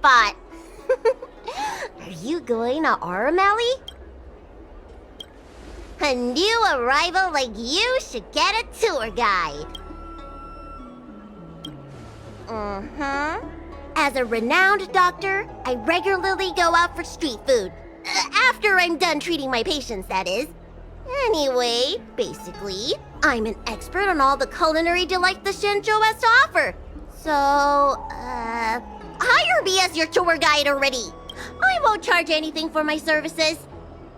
spot. Are you going to Aurum, Ellie? A new arrival like you should get a tour guide. As a renowned doctor, I regularly go out for street food. After I'm done treating my patients, that is. Anyway, basically, I'm an expert on all the culinary delights the Shenzhou has to offer. So, hire me as your tour guide already. I won't charge anything for my services.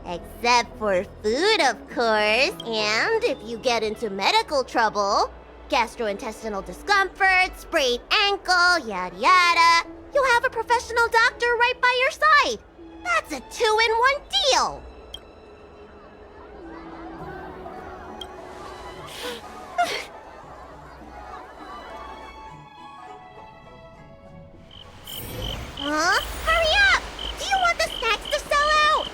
Except for food, of course. And if you get into medical trouble, gastrointestinal discomfort, sprained ankle, yada yada, you'll have a professional doctor right by your side. That's a 2-in-1 deal. Huh? Hurry up! Do you want the snacks to sell out?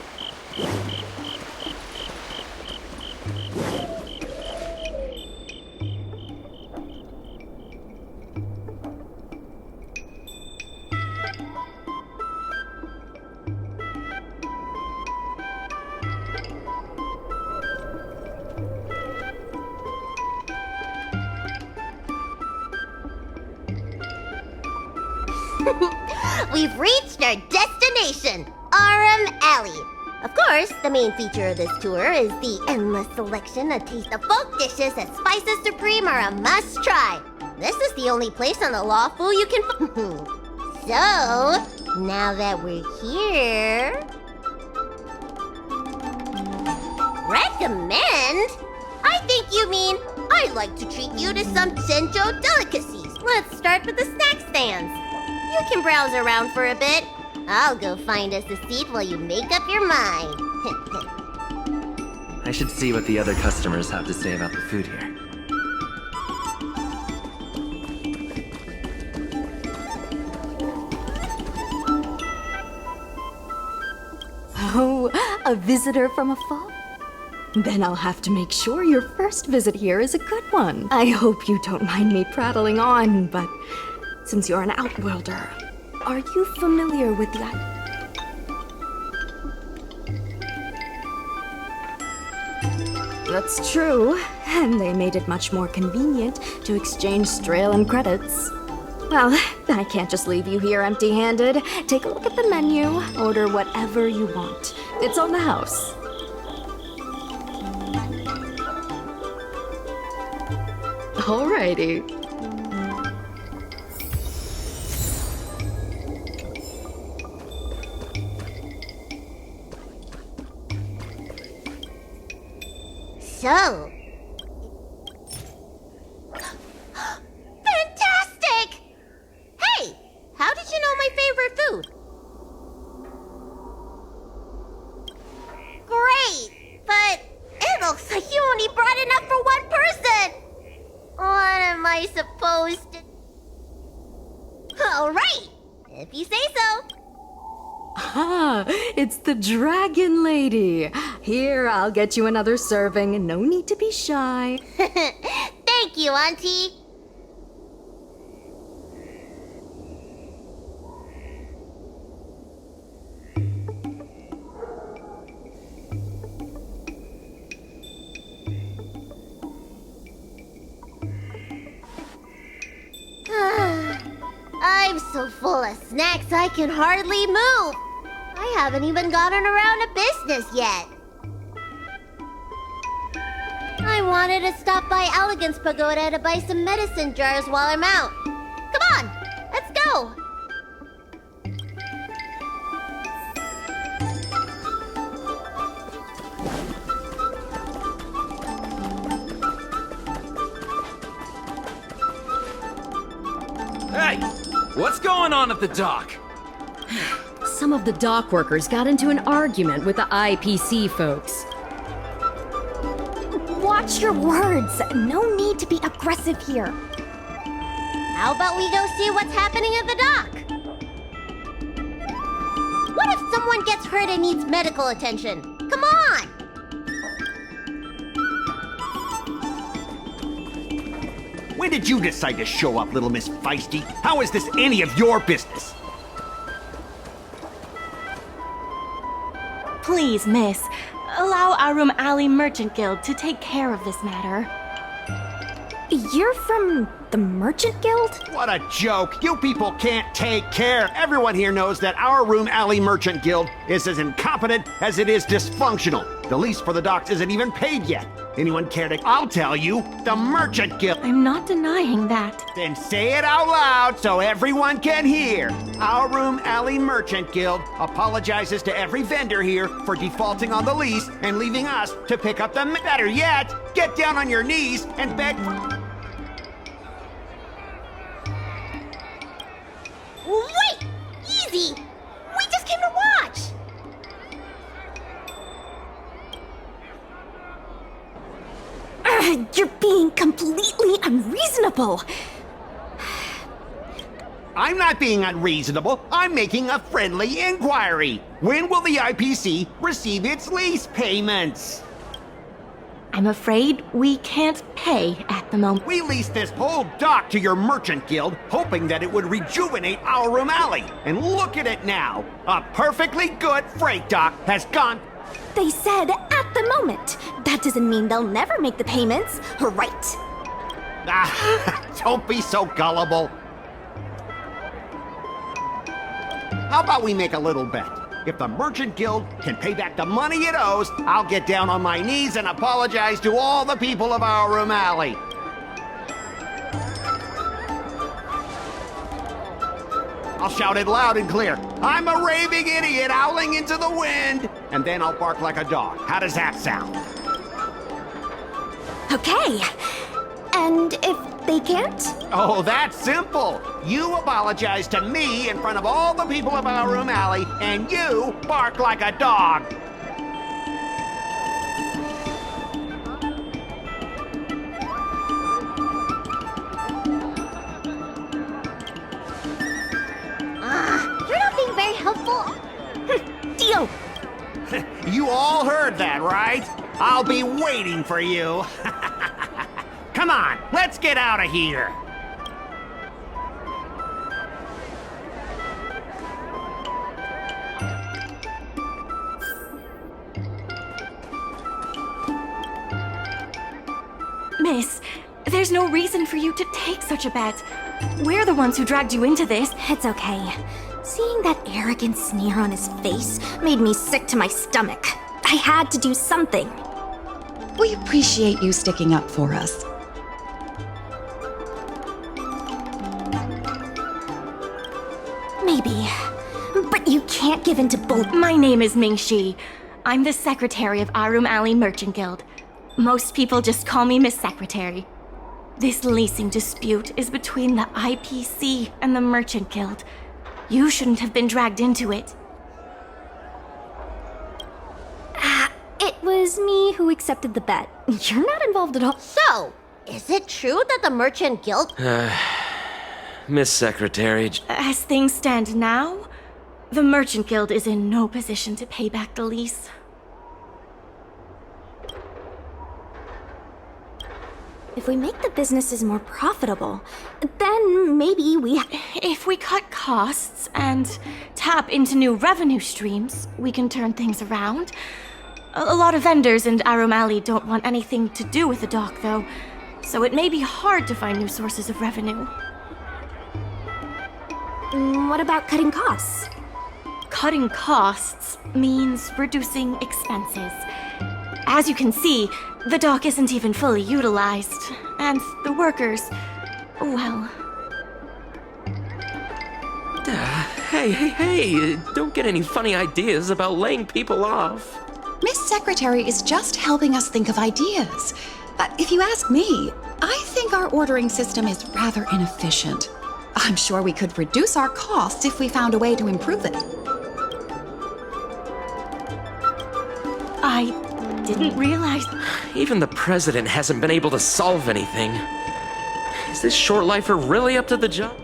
We've reached our destination, Aurum Alley. Of course, the main feature of this tour is the endless selection of taste of folk dishes that Spices Supreme are a must-try. This is the only place on the Lawful you can So, now that we're here... Recommend? I think you mean I'd like to treat you to some Shenzhou delicacies. Let's start with the snack stands. You can browse around for a bit. I'll go find us a seat while you make up your mind. I should see what the other customers have to say about the food here. Oh, a visitor from afar? Then I'll have to make sure your first visit here is a good one. I hope you don't mind me prattling on, but since you're an outworlder, are you familiar with the That's true, and they made it much more convenient to exchange Strelin credits. Well, I can't just leave you here empty-handed. Take a look at the menu, order whatever you want. It's on the house. Alrighty. So... Fantastic! Hey, how did you know my favorite food? Great, but it looks like you only brought enough for one person! What am I supposed to... All right, if you say so. Ah, it's the Dragon Lady. Here, I'll get you another serving. No need to be shy. Thank you, Auntie. I'm so full of snacks I can hardly move. I haven't even gotten around to business yet. I wanted to stop by Elegance Pagoda to buy some medicine jars while I'm out. Come on, let's go. Hey, what's going on at the dock? Some of the dock workers got into an argument with the IPC folks. Watch your words. No need to be aggressive here. How about we go see what's happening at the dock? What if someone gets hurt and needs medical attention? Come on! When did you decide to show up, little Miss Feisty? How is this any of your business? Please, miss, allow Aurum Alley Merchant Guild to take care of this matter. You're from the Merchant Guild? What a joke! You people can't take care! Everyone here knows that our Room Alley Merchant Guild is as incompetent as it is dysfunctional. The lease for the docks isn't even paid yet. Anyone care to... I'll tell you, the Merchant Guild... I'm not denying that. Then say it out loud so everyone can hear. Our Room Alley Merchant Guild apologizes to every vendor here for defaulting on the lease and leaving us to pick up the... Better yet, get down on your knees and beg for... Wait! Easy! We just came to watch! You're being completely unreasonable. I'm not being unreasonable. I'm making a friendly inquiry. When will the IPC receive its lease payments? I'm afraid we can't pay at the moment. We leased this whole dock to your merchant guild, hoping that it would rejuvenate our Room Alley. And look at it now. A perfectly good freight dock has gone... They said at the moment. That doesn't mean they'll never make the payments, right? Ah, don't be so gullible. How about we make a little bet? If the Merchant Guild can pay back the money it owes, I'll get down on my knees and apologize to all the people of our Room Alley. I'll shout it loud and clear. I'm a raving idiot howling into the wind. And then I'll bark like a dog. How does that sound? Okay. And if they can't? Oh, that's simple. You apologize to me in front of all the people of our Room Alley, and you bark like a dog. You're not being very helpful. Deal. You all heard that, right? I'll be waiting for you. Come on, let's get out of here. Miss, there's no reason for you to take such a bet. We're the ones who dragged you into this. It's okay. Seeing that arrogant sneer on his face made me sick to my stomach. I had to do something. We appreciate you sticking up for us. Maybe. But you can't give in to bull. My name is Ming Shi. I'm the secretary of Aurum Alley Merchant Guild. Most people just call me Miss Secretary. This leasing dispute is between the IPC and the Merchant Guild. You shouldn't have been dragged into it. It was me who accepted the bet. You're not involved at all. So, is it true that the Merchant Guild... Miss Secretary, As things stand now, the Merchant Guild is in no position to pay back the lease. If we make the businesses more profitable, then maybe we... If we cut costs and tap into new revenue streams, we can turn things around. A lot of vendors in Aurum Alley don't want anything to do with the dock, though, so it may be hard to find new sources of revenue. What about cutting costs? Cutting costs means reducing expenses. As you can see, the dock isn't even fully utilized, and the workers, well... Hey, don't get any funny ideas about laying people off. Miss Secretary is just helping us think of ideas. But if you ask me, I think our ordering system is rather inefficient. I'm sure we could reduce our costs if we found a way to improve it. I didn't realize... Even the president hasn't been able to solve anything. Is this short lifer really up to the job?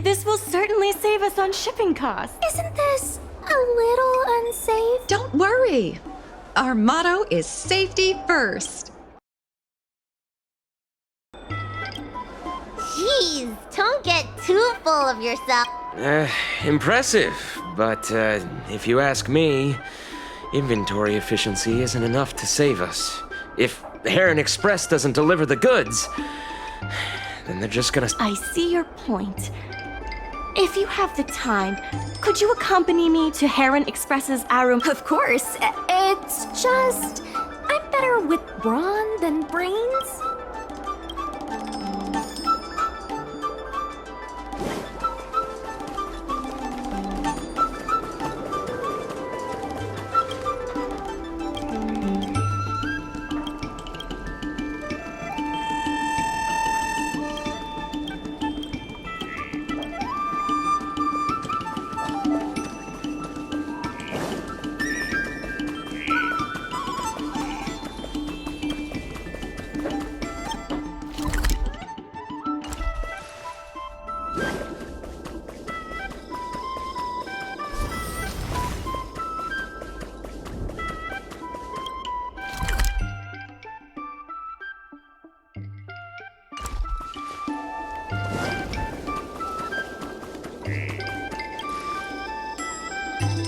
This will certainly save us on shipping costs. Isn't this a little unsafe? Don't worry. Our motto is safety first. Jeez, don't get too full of yourself. Impressive, but if you ask me, inventory efficiency isn't enough to save us. If Heron Express doesn't deliver the goods, then they're just gonna... I see your point. If you have the time, could you accompany me to Heron Express's Aurum? Of course. It's just. I'm better with brawn than brains.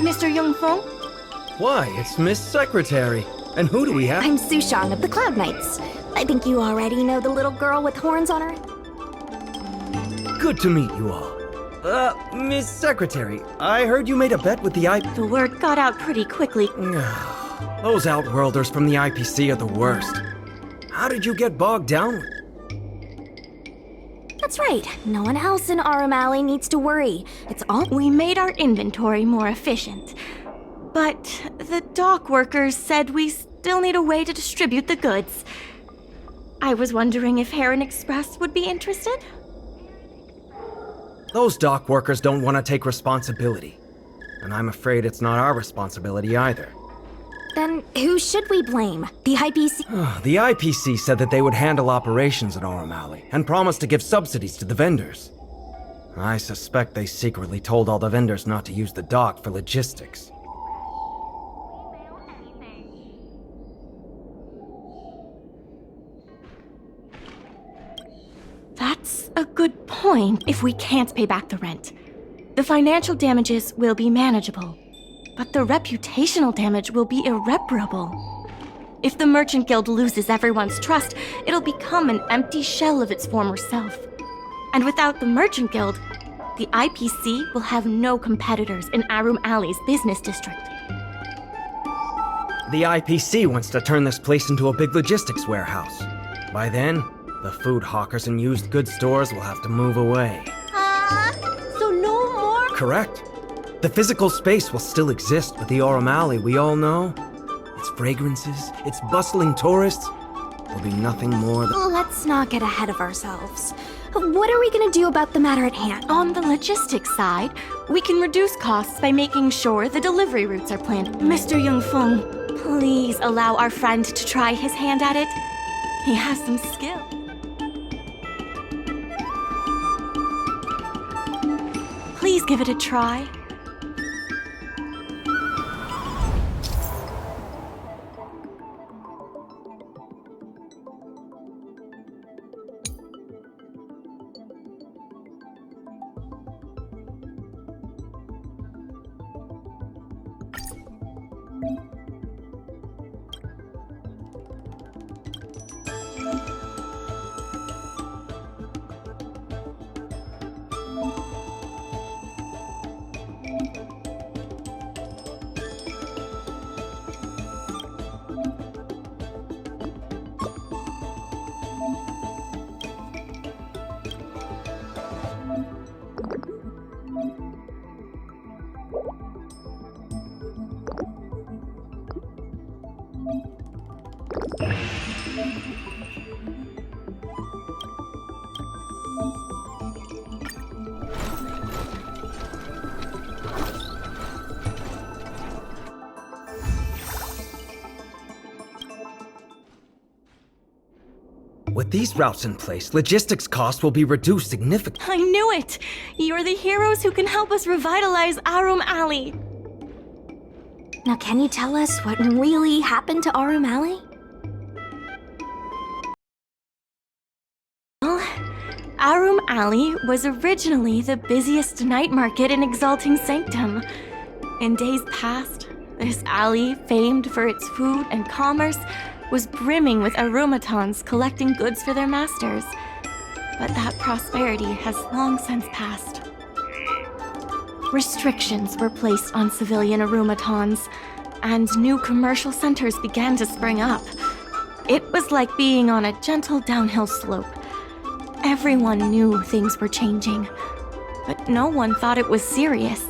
Mr. Yongfeng? Why, it's Miss Secretary. And who do we have? I'm Sushan of the Cloud Knights. I think you already know the little girl with horns on her. Good to meet you all. Miss Secretary, I heard you made a bet with the The word got out pretty quickly. Those Outworlders from the IPC are the worst. How did you get bogged down with? That's right. No one else in Aurum Alley needs to worry. It's all. We made our inventory more efficient. But the dock workers said we still need a way to distribute the goods. I was wondering if Heron Express would be interested? Those dock workers don't want to take responsibility. And I'm afraid it's not our responsibility either. Then who should we blame? The IPC? The IPC said that they would handle operations at Aurum Alley and promised to give subsidies to the vendors. I suspect they secretly told all the vendors not to use the dock for logistics. That's a good point if we can't pay back the rent. The financial damages will be manageable, but the reputational damage will be irreparable. If the Merchant Guild loses everyone's trust, it'll become an empty shell of its former self. And without the Merchant Guild, the IPC will have no competitors in Aurum Alley's business district. The IPC wants to turn this place into a big logistics warehouse. By then, the food hawkers and used goods stores will have to move away. So no more? Correct. The physical space will still exist, but the Aurum Alley we all know, its fragrances, its bustling tourists, will be nothing more than... Let's not get ahead of ourselves. What are we gonna do about the matter at hand? On the logistics side, we can reduce costs by making sure the delivery routes are planned. Mr. Yongfeng, please allow our friend to try his hand at it. He has some skill. Please give it a try. With these routes in place, logistics costs will be reduced significantly. I knew it! You're the heroes who can help us revitalize Aurum Alley. Now, can you tell us what really happened to Aurum Alley? Well, Aurum Alley was originally the busiest night market in Exalting Sanctum. In days past, this alley, famed for its food and commerce, was brimming with aromatons collecting goods for their masters. But that prosperity has long since passed. Restrictions were placed on civilian aromatons, and new commercial centers began to spring up. It was like being on a gentle downhill slope. Everyone knew things were changing, but no one thought it was serious.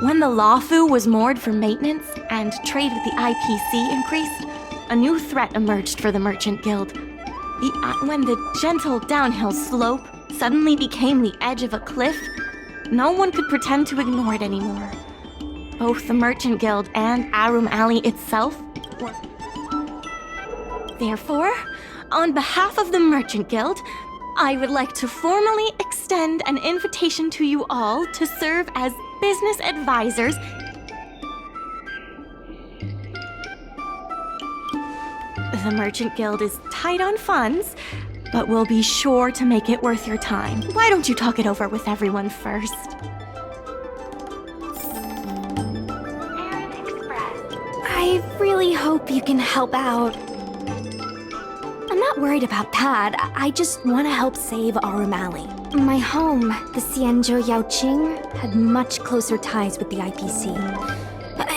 When the Lawfu was moored for maintenance and trade with the IPC increased, a new threat emerged for the Merchant Guild. When the gentle downhill slope suddenly became the edge of a cliff, no one could pretend to ignore it anymore. Both the Merchant Guild and Aurum Alley itself were. Therefore, on behalf of the Merchant Guild, I would like to formally extend an invitation to you all to serve as business advisors. The Merchant Guild is tight on funds, but we'll be sure to make it worth your time. Why don't you talk it over with everyone first? I really hope you can help out. I'm not worried about that. I just want to help save Aurum Alley. My home, the Xianzhou Yaoqing, had much closer ties with the IPC.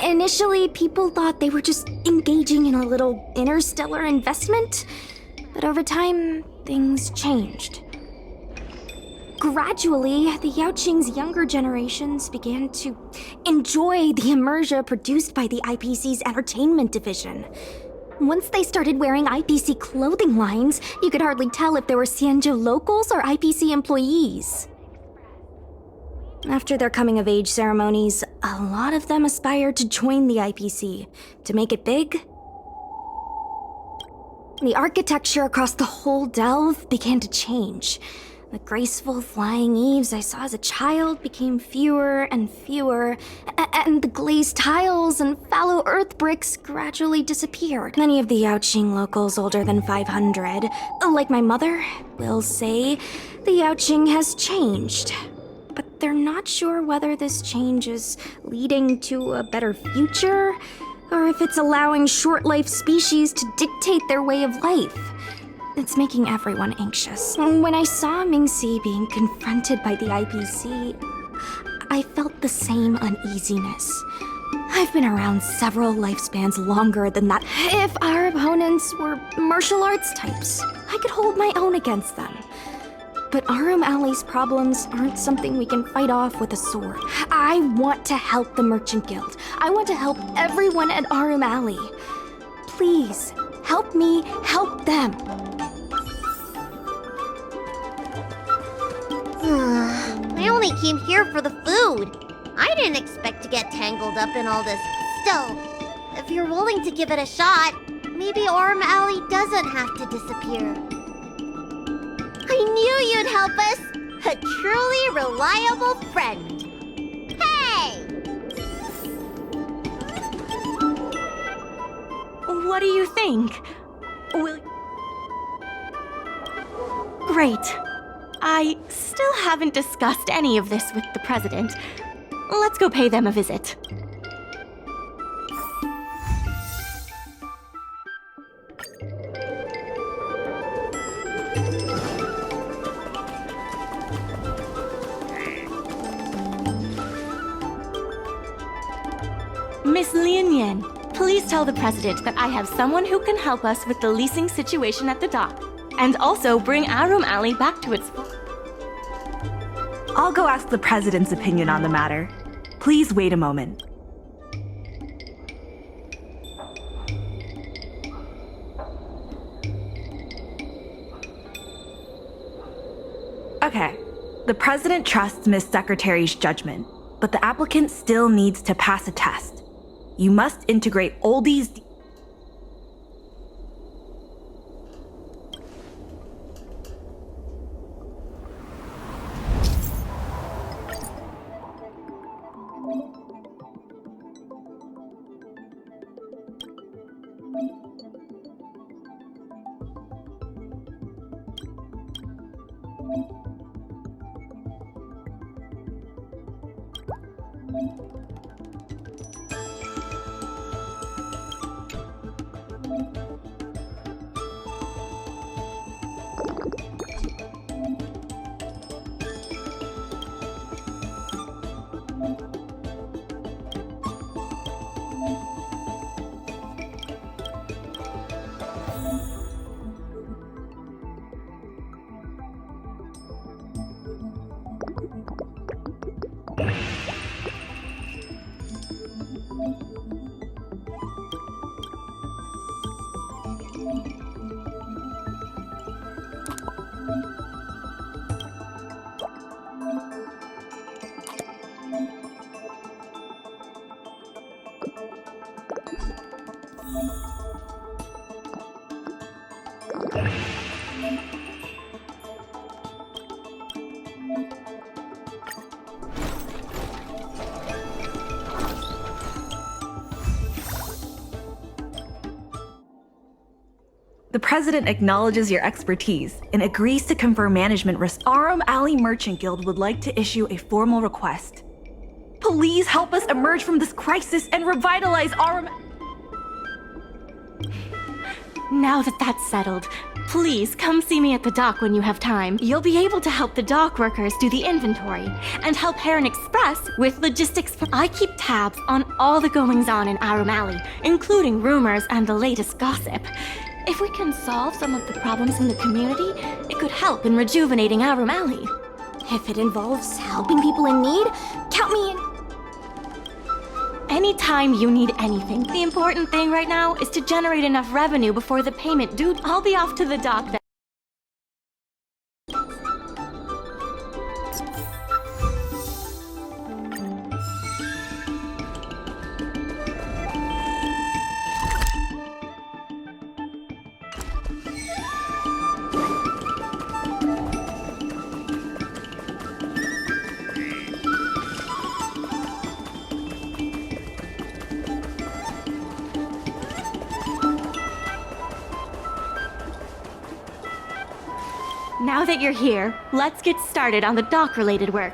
Initially, people thought they were just engaging in a little interstellar investment, but over time, things changed. Gradually, the Yaoqing's younger generations began to enjoy the immersia produced by the IPC's entertainment division. Once they started wearing IPC clothing lines, you could hardly tell if they were Xianzhou locals or IPC employees. After their coming-of-age ceremonies, a lot of them aspired to join the IPC, to make it big. The architecture across the whole delve began to change. The graceful flying eaves I saw as a child became fewer and fewer, and the glazed tiles and fallow earth bricks gradually disappeared. Many of the Yaoqing locals older than 500, like my mother, will say the Yaoqing has changed. But they're not sure whether this change is leading to a better future, or if it's allowing short-life species to dictate their way of life. It's making everyone anxious. When I saw Mingxi being confronted by the IPC, I felt the same uneasiness. I've been around several lifespans longer than that. If our opponents were martial arts types, I could hold my own against them. But Aurum Alley's problems aren't something we can fight off with a sword. I want to help the Merchant Guild. I want to help everyone at Aurum Alley. Please, help me help them. I only came here for the food. I didn't expect to get tangled up in all this. Still, if you're willing to give it a shot, maybe Aurum Alley doesn't have to disappear. I knew you'd help us! A truly reliable friend! Hey! What do you think? Great. I still haven't discussed any of this with the president. Let's go pay them a visit. Miss Lian, please tell the president that I have someone who can help us with the leasing situation at the dock, and also bring Aurum Alley back to its full. I'll go ask the president's opinion on the matter. Please wait a moment. Okay, the president trusts Miss Secretary's judgment, but the applicant still needs to pass a test. You must integrate oldies. The President acknowledges your expertise and agrees to confer management Aurum Alley Merchant Guild would like to issue a formal request. Please help us emerge from this crisis and revitalize Aurum. Now that that's settled, please come see me at the dock when you have time. You'll be able to help the dock workers do the inventory and help Heron Express with logistics. I keep tabs on all the goings-on in Aurum Alley, including rumors and the latest gossip. If we can solve some of the problems in the community, it could help in rejuvenating Aurum Alley. If it involves helping people in need, count me in. Anytime you need anything, the important thing right now is to generate enough revenue before the payment due. I'll be off to the dock then. Now that you're here, let's get started on the dock-related work.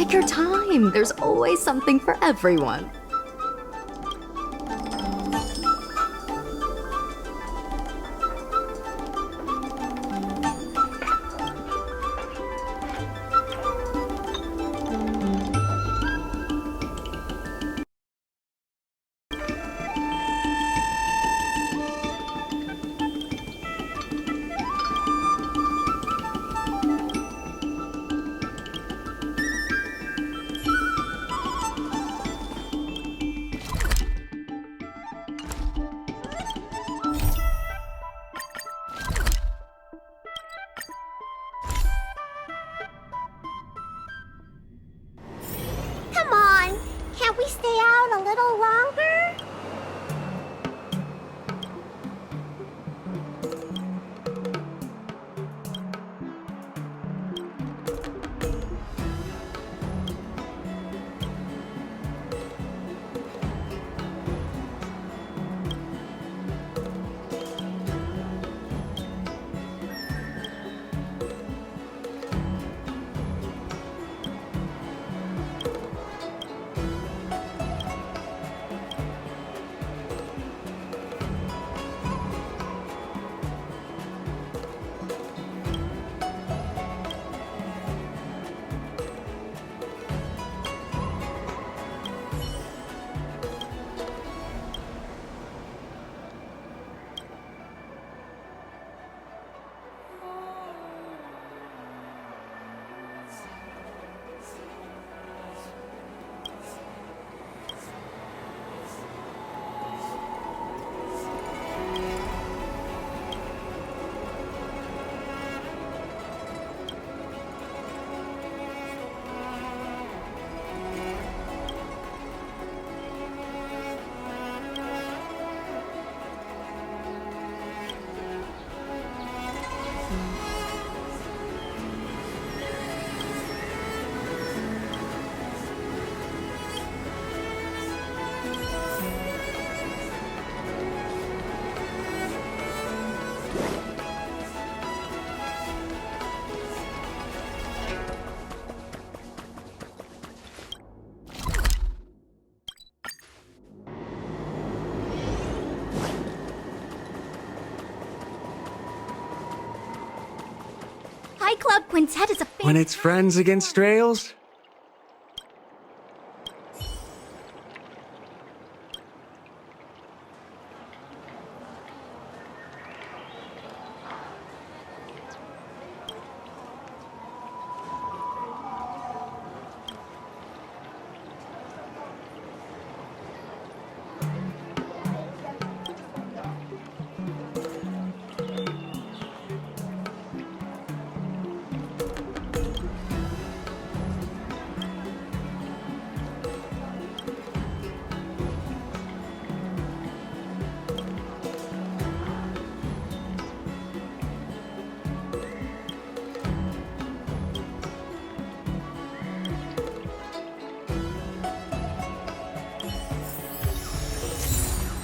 Take your time. There's always something for everyone. Come on, can't we stay out a little longer? Hi, Club Quintet is a When it's friends against trails?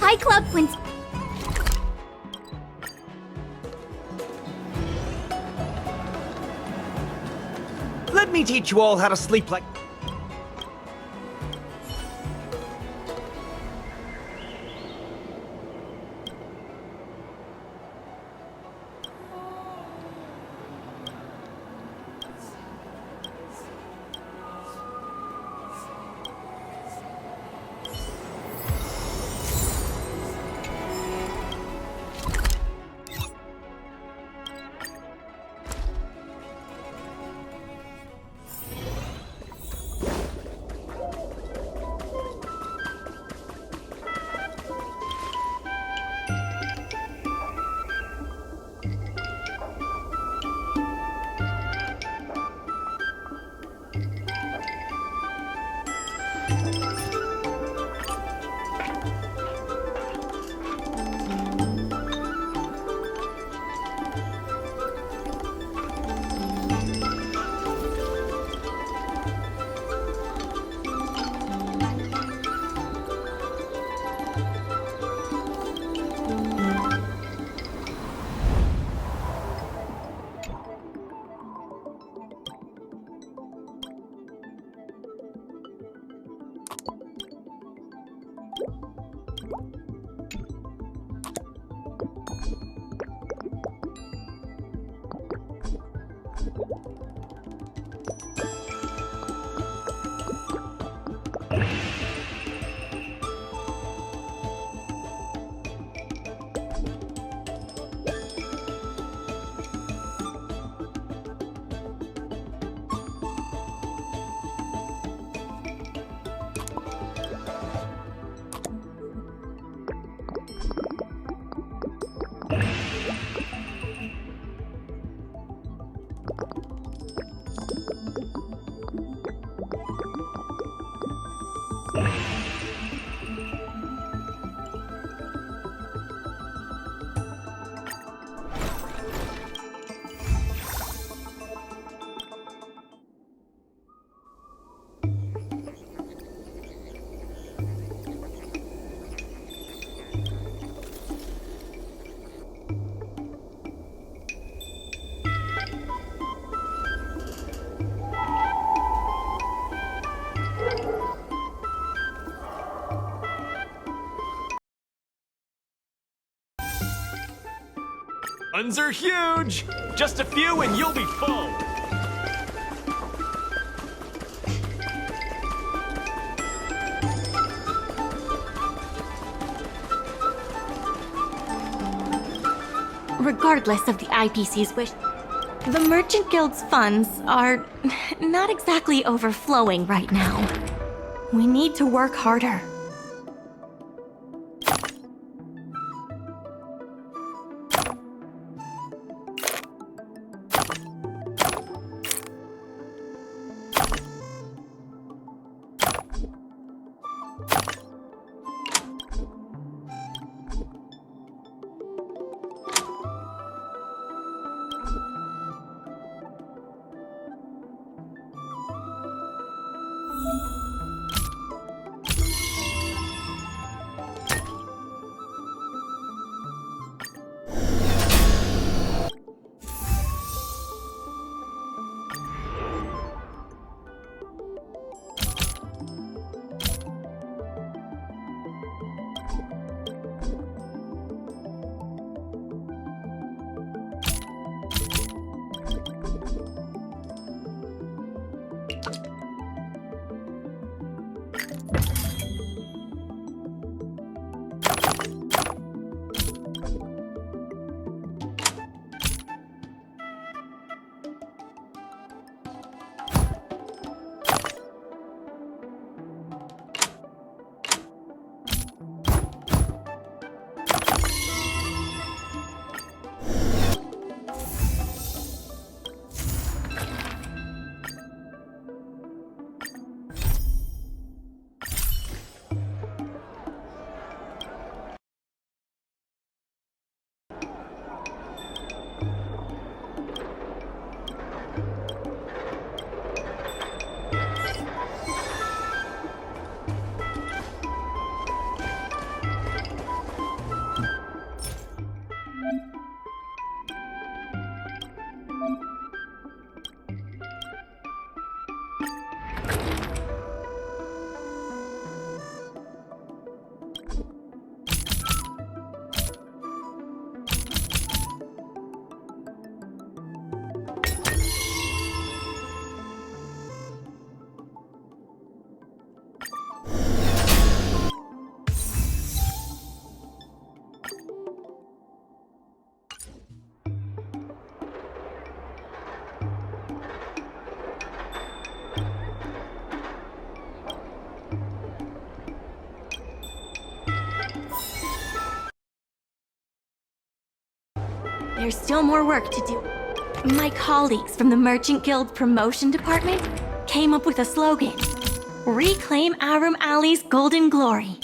Hi, Club Quintet. Let me teach you all how to sleep like... Guns are huge! Just a few and you'll be full! Regardless of the IPC's wish, the Merchant Guild's funds are not exactly overflowing right now. We need to work harder. There's still more work to do. My colleagues from the Merchant Guild Promotion Department came up with a slogan: Reclaim Aurum Alley's Golden Glory.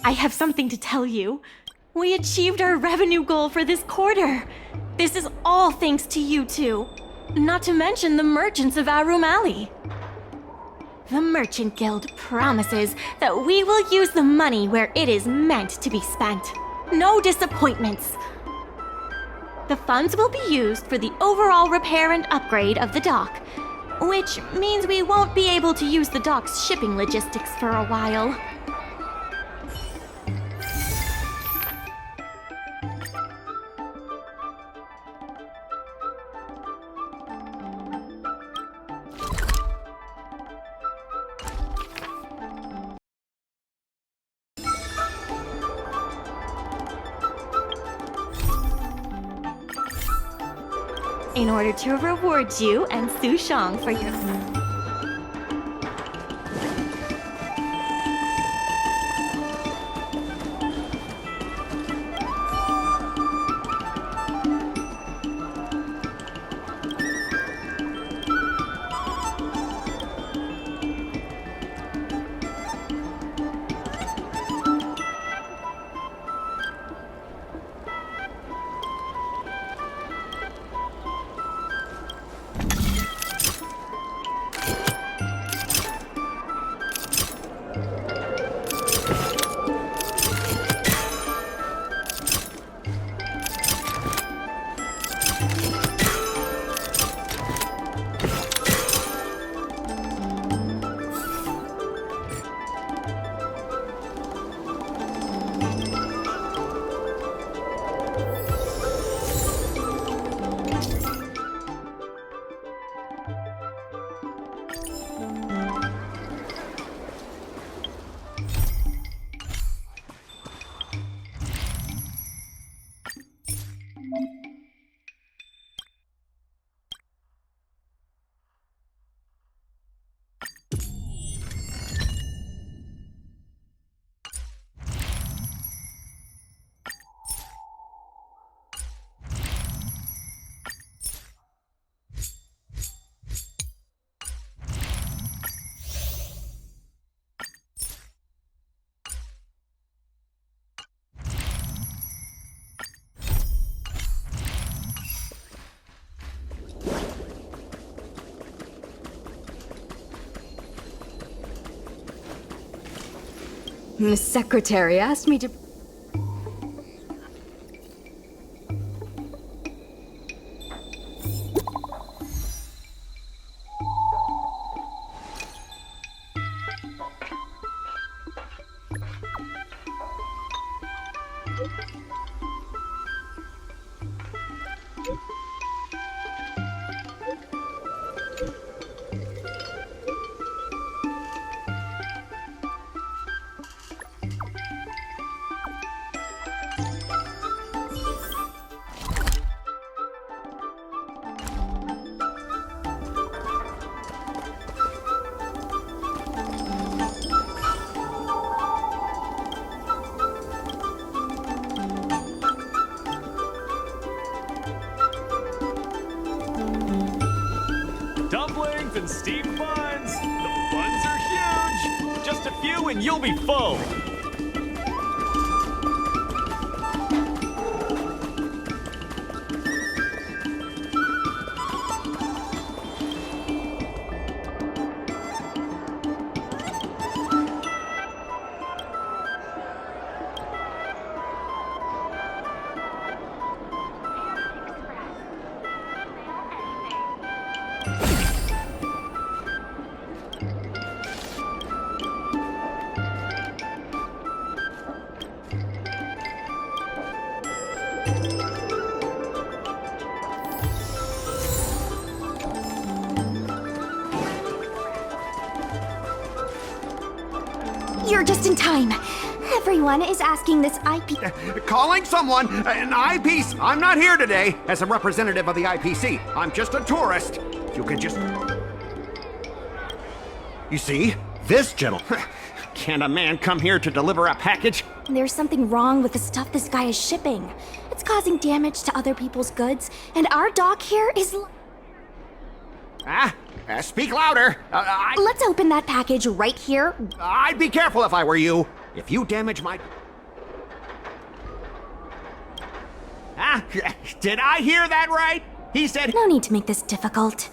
I have something to tell you. We achieved our revenue goal for this quarter. This is all thanks to you two. Not to mention the merchants of Aurum Alley. The Merchant Guild promises that we will use the money where it is meant to be spent. No disappointments. The funds will be used for the overall repair and upgrade of the dock, which means we won't be able to use the dock's shipping logistics for a while. In order to reward you and Su Shang for your... Miss Secretary asked me to... Dumplings and steamed buns. The buns are huge. Just a few and you'll be full. You're just in time. Everyone is asking this IP. Calling someone an eyepiece. I'm not here today as a representative of the IPC. I'm just a tourist. You could just... You see? This gentleman... Can a man come here to deliver a package? There's something wrong with the stuff this guy is shipping. It's causing damage to other people's goods, and our dock here is... Speak louder. Let's open that package right here. I'd be careful if I were you. If you damage my... Did I hear that right? He said... No need to make this difficult.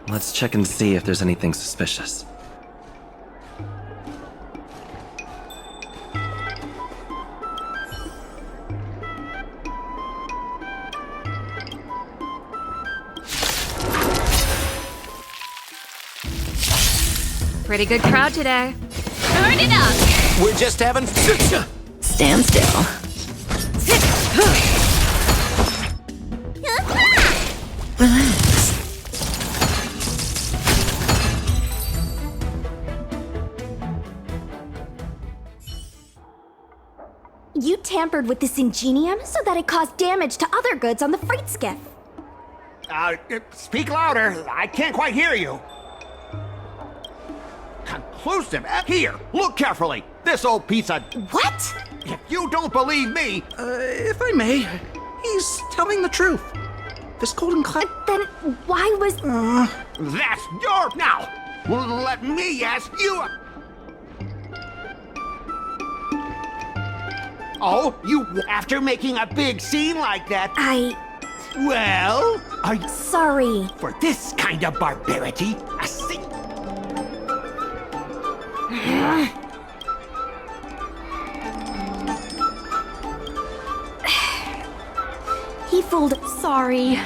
Let's check and see if there's anything suspicious. Pretty good crowd today. Turn it up! We're just having... Stand still. Relax. You tampered with this ingenium so that it caused damage to other goods on the freight skiff. Speak louder. I can't quite hear you. Conclusive. Here, look carefully. This old piece of... What? If you don't believe me... If I may, he's telling the truth. This golden cloud... Then why was... That's your... Now, let me ask you... Oh, you... After making a big scene like that... Well, are you... Sorry. For this kind of barbarity, a scene... He fooled. Sorry.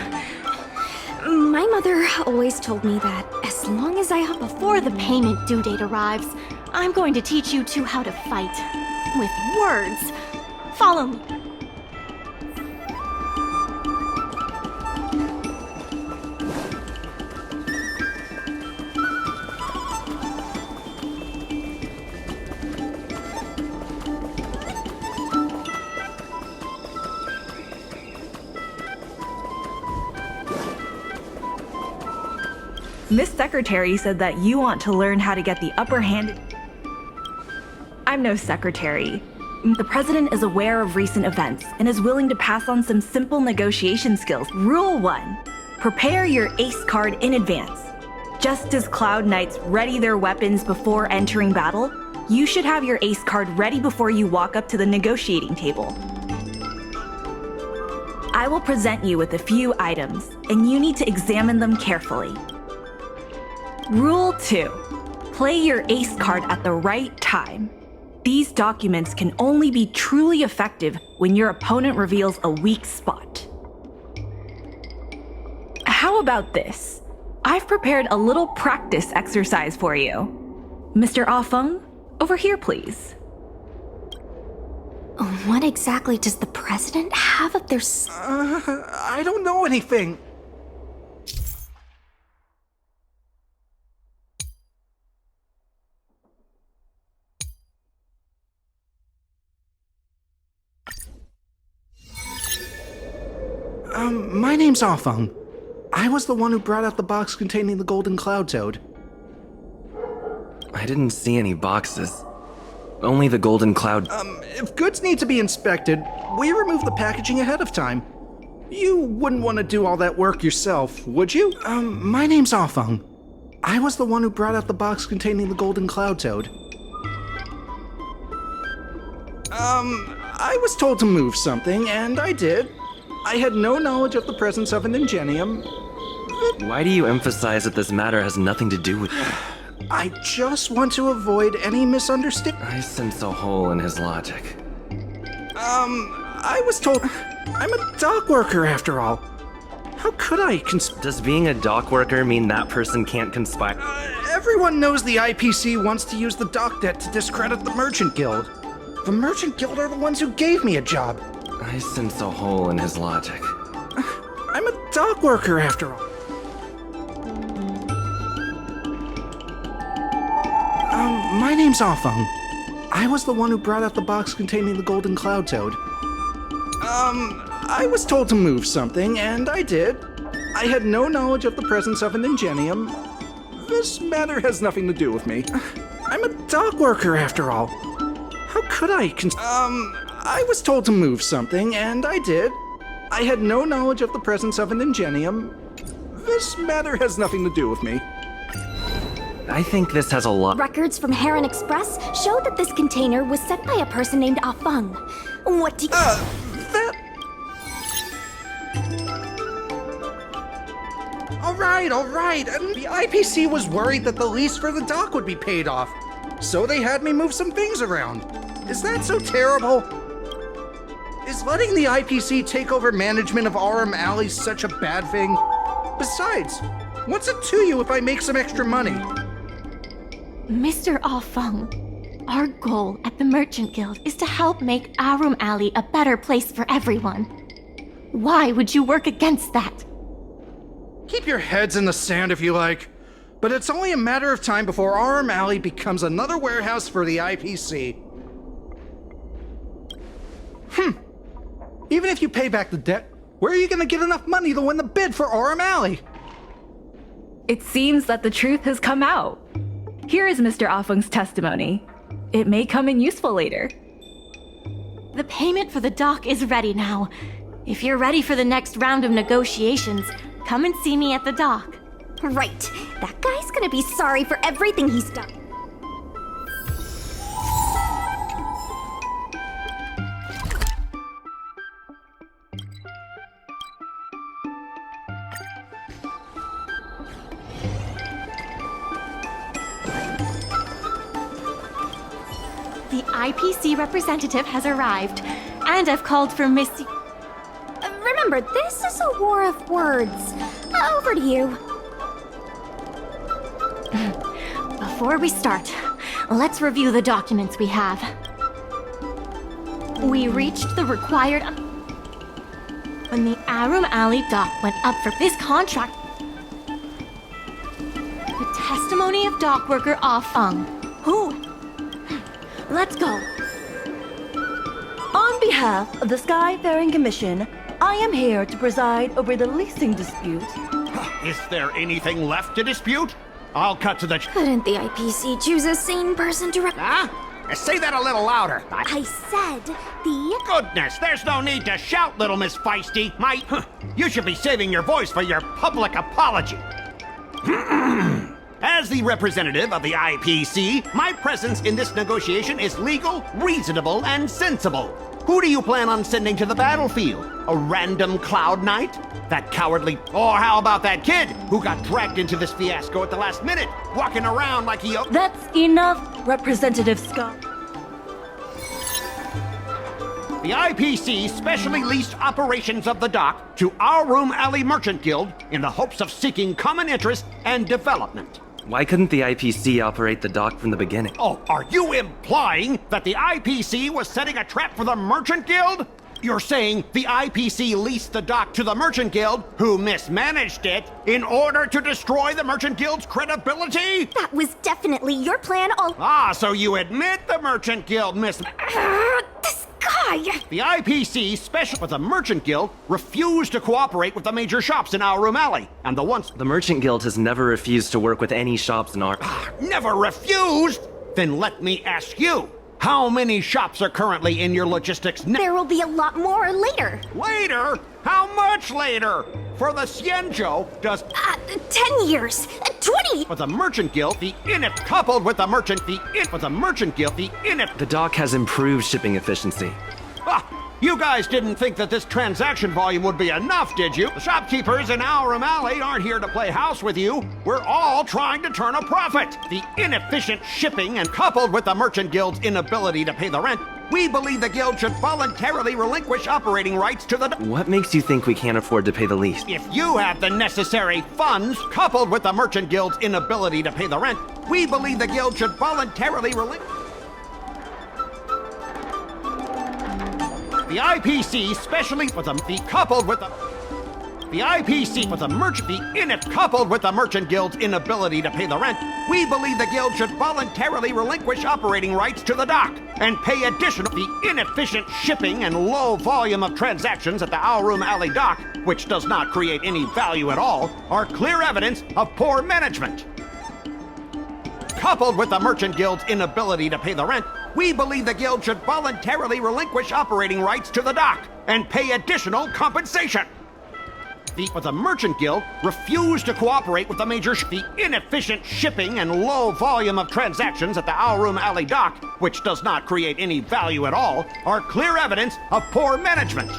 My mother always told me that as long as I... Before the payment due date arrives, I'm going to teach you two how to fight. With words. Follow me. Miss Secretary said that you want to learn how to get the upper hand. I'm no secretary. The president is aware of recent events and is willing to pass on some simple negotiation skills. Rule 1. Prepare your ace card in advance. Just as Cloud Knights ready their weapons before entering battle, you should have your ace card ready before you walk up to the negotiating table. I will present you with a few items, and you need to examine them carefully. Rule 2. Play your ace card at the right time. These documents can only be truly effective when your opponent reveals a weak spot. How about this? I've prepared a little practice exercise for you. Mr. Ah Feng, over here please. What exactly does the president have up their... I don't know anything. My name's Ah Feng. I was the one who brought out the box containing the golden cloud toad. I didn't see any boxes. Only the golden cloud... If goods need to be inspected, we remove the packaging ahead of time. You wouldn't want to do all that work yourself, would you? My name's Ah Feng. I was the one who brought out the box containing the golden cloud toad. I was told to move something, and I did. I had no knowledge of the presence of an ingenium. Why do you emphasize that this matter has nothing to do with... I just want to avoid any misunderstanding. I sense a hole in his logic. I was told... I'm a dock worker after all. How could I Does being a dock worker mean that person can't conspire? Everyone knows the IPC wants to use the dock debt to discredit the Merchant Guild. The Merchant Guild are the ones who gave me a job. I sense a hole in his logic. I'm a dock worker after all. my name's Aurum. I was the one who brought out the box containing the golden cloud toad. I was told to move something, and I did. I had no knowledge of the presence of an ingenium. This matter has nothing to do with me. I'm a dock worker, after all. How could I I was told to move something, and I did. I had no knowledge of the presence of an ingenium. This matter has nothing to do with me. I think this has a lot. Records from Heron Express show that this container was sent by a person named Afeng. What do you... All right. And the IPC was worried that the lease for the dock would be paid off. So they had me move some things around. Is that so terrible? Is letting the IPC take over management of Aurum Alley such a bad thing? Besides, what's it to you if I make some extra money? Mr. Afeng, our goal at the Merchant Guild is to help make Aurum Alley a better place for everyone. Why would you work against that? Keep your heads in the sand if you like, but it's only a matter of time before Aurum Alley becomes another warehouse for the IPC. Even if you pay back the debt, where are you gonna get enough money to win the bid for Aurum Alley? It seems that the truth has come out. Here is Mr. Afeng's testimony. It may come in useful later. The payment for the dock is ready now. If you're ready for the next round of negotiations, come and see me at the dock. Right. That guy's gonna be sorry for everything he's done. The IPC representative has arrived, and I've called for Missy. Remember, this is a war of words. Over to you. Before we start, let's review the documents we have. We reached the required... When the Aurum Alley dock went up for this contract, the testimony of dock worker Afeng, who... Let's go. On behalf of the Skyfaring Commission, I am here to preside over the leasing dispute. Is there anything left to dispute? I'll cut to the... Couldn't the IPC choose a sane person to Huh? Say that a little louder. I said the... Goodness, there's no need to shout, little Miss Feisty. You should be saving your voice for your public apology. As the representative of the IPC, my presence in this negotiation is legal, reasonable, and sensible. Who do you plan on sending to the battlefield? A random Cloud Knight? That cowardly... Or how about that kid who got dragged into this fiasco at the last minute, walking around like he... That's enough, Representative Scott. The IPC specially leased operations of the dock to Aurum Alley Merchant Guild in the hopes of seeking common interest and development. Why couldn't the IPC operate the dock from the beginning? Oh, are you implying that the IPC was setting a trap for the Merchant Guild? You're saying the IPC leased the dock to the Merchant Guild, who mismanaged it, in order to destroy the Merchant Guild's credibility? That was definitely your plan all... Ah, so you admit the Merchant Guild This guy! The IPC special for the Merchant Guild refused to cooperate with the major shops in Aurum Alley, and The Merchant Guild has never refused to work with any shops in our... Never refused? Then let me ask you, how many shops are currently in your logistics There will be a lot more later. Later? How much later? For the Xianzhou, does... 10 years! 20... For the Merchant Guild, the INIP coupled with the Merchant... For the Merchant Guild, the INIP... The dock has improved shipping efficiency. You guys didn't think that this transaction volume would be enough, did you? The shopkeepers in Aurum Alley aren't here to play house with you. We're all trying to turn a profit. The inefficient shipping and coupled with the Merchant Guild's inability to pay the rent, we believe the guild should voluntarily relinquish operating rights to the... What makes you think we can't afford to pay the lease? If you have the necessary funds, coupled with the Merchant Guild's inability to pay the rent, we believe the guild should voluntarily relinquish... The IPC specially for the coupled with the The IPC with the merchant fee in it, coupled with the Merchant Guild's inability to pay the rent, we believe the Guild should voluntarily relinquish operating rights to the dock and pay additional. The inefficient shipping and low volume of transactions at the Aurum Alley dock, which does not create any value at all, are clear evidence of poor management. Coupled with the Merchant Guild's inability to pay the rent, we believe the Guild should voluntarily relinquish operating rights to the dock and pay additional compensation. The Merchant Guild refused to cooperate with the major the inefficient shipping and low volume of transactions at the Aurum Alley dock, which does not create any value at all, are clear evidence of poor management.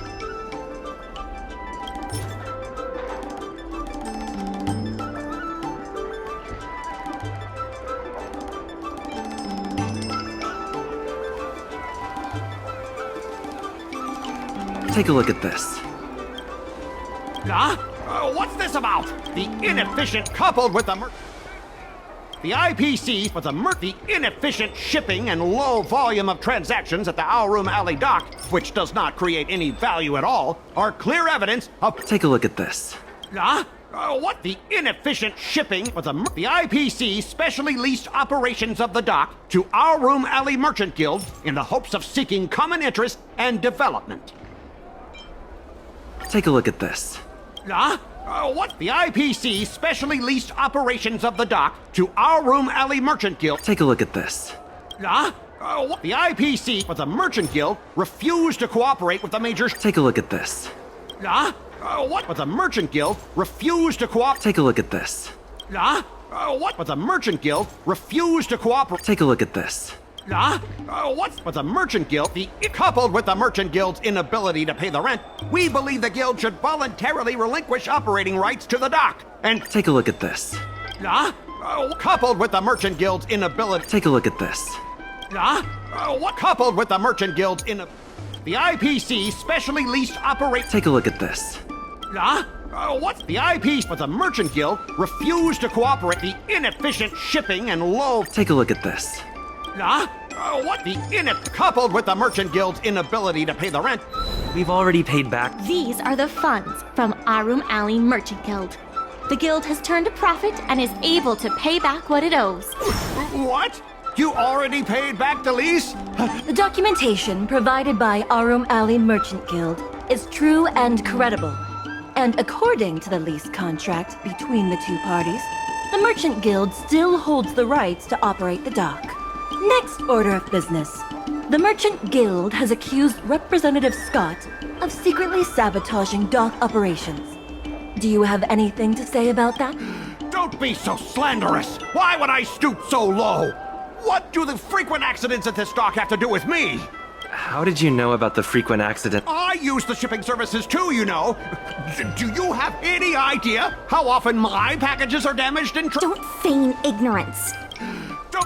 Take a look at this. Huh? What's this about? The inefficient coupled with the the IPC with the inefficient shipping and low volume of transactions at the Aurum Alley dock, which does not create any value at all, are clear evidence of. Take a look at this. Huh? What? The inefficient shipping with the IPC specially leased operations of the dock to Aurum Alley Merchant Guild in the hopes of seeking common interest and development. Take a look at this. Huh? What? The IPC specially leased operations of the dock to Aurum Alley Merchant Guild. Take a look at this. Huh? What? The IPC with the Merchant Guild refused to cooperate with the major. Take a look at this. Huh? What? With the Merchant Guild refused to cooperate. Take a look at this. Huh? What? With the Merchant Guild refused to cooperate. Take a look at this. Huh? What? With the Merchant Guild, coupled with the Merchant Guild's inability to pay the rent, we believe the Guild should voluntarily relinquish operating rights to the dock and. Take a look at this. Huh? Coupled with the Merchant Guild's inability. Take a look at this. Huh? What? Coupled with the Merchant Guild's the IPC specially leased operate. Take a look at this. Huh? What? The IPC with the Merchant Guild refused to cooperate. The inefficient shipping and low. Take a look at this. Huh? What? Coupled with the Merchant Guild's inability to pay the rent. We've already paid back. These are the funds from Aurum Alley Merchant Guild. The guild has turned a profit and is able to pay back what it owes. What? You already paid back the lease? The documentation provided by Aurum Alley Merchant Guild is true and credible. And according to the lease contract between the two parties, the Merchant Guild still holds the rights to operate the dock. Next order of business. The Merchant Guild has accused Representative Scott of secretly sabotaging dock operations. Do you have anything to say about that? Don't be so slanderous! Why would I stoop so low? What do the frequent accidents at this dock have to do with me? How did you know about the frequent accident? I use the shipping services too, you know. Do you have any idea how often my packages are damaged in Don't feign ignorance.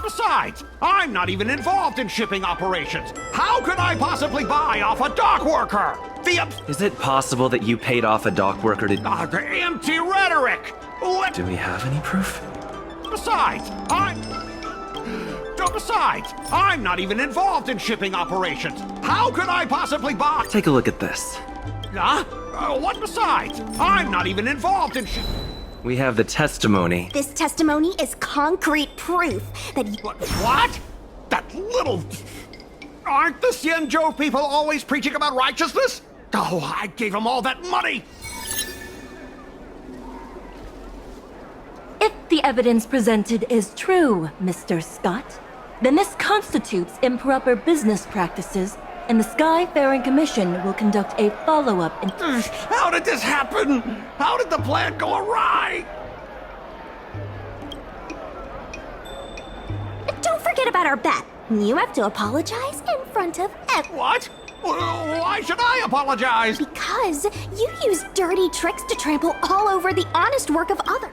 Besides, I'm not even involved in shipping operations. How could I possibly buy off a dock worker? Is it possible that you paid off a dock worker to... The empty rhetoric! Do we have any proof? Besides, I'm not even involved in shipping operations. How could I possibly buy... Take a look at this. Huh? What besides? I'm not even involved in We have the testimony. This testimony is concrete proof that What? That little... Aren't the Xianzhou people always preaching about righteousness? Oh, I gave them all that money! If the evidence presented is true, Mr. Scott, then this constitutes improper business practices, and the Skyfaring Commission will conduct a follow-up. How did this happen? How did the plan go awry? Don't forget about our bet. You have to apologize in front of everyone. What? Why should I apologize? Because you use dirty tricks to trample all over the honest work of others.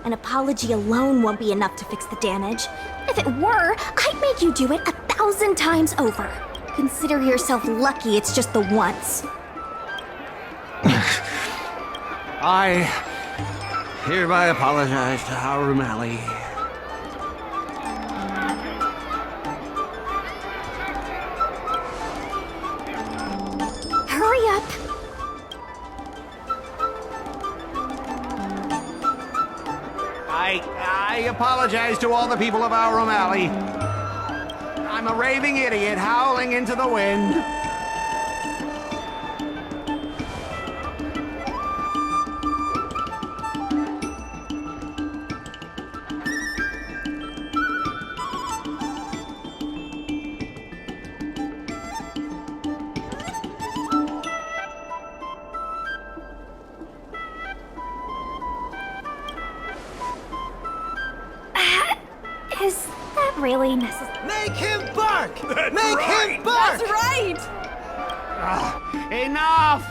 An apology alone won't be enough to fix the damage. If it were, I'd make you do it 1,000 times over. Consider yourself lucky it's just the once. I hereby apologize to Aurum Alley. Hurry up. I apologize to all the people of Aurum Alley. I'm a raving idiot howling into the wind. Is that really necessary? Make him bark! That's Make right. him bark! That's right! Enough!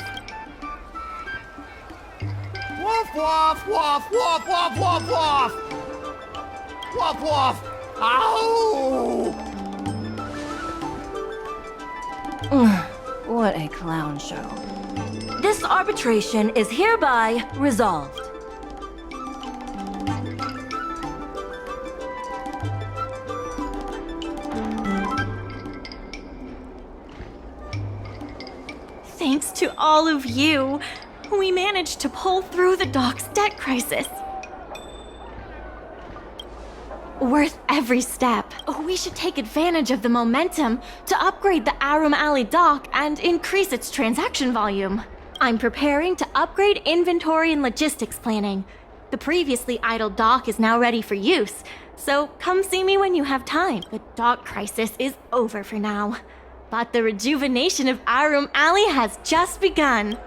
Woof, woof, woof, woof, woof, woof, woof! Woof, woof! Ow! What a clown show. This arbitration is hereby resolved. Thanks to all of you, we managed to pull through the dock's debt crisis. Worth every step. We should take advantage of the momentum to upgrade the Aurum Alley dock and increase its transaction volume. I'm preparing to upgrade inventory and logistics planning. The previously idle dock is now ready for use, so come see me when you have time. The dock crisis is over for now. But the rejuvenation of Aurum Alley has just begun.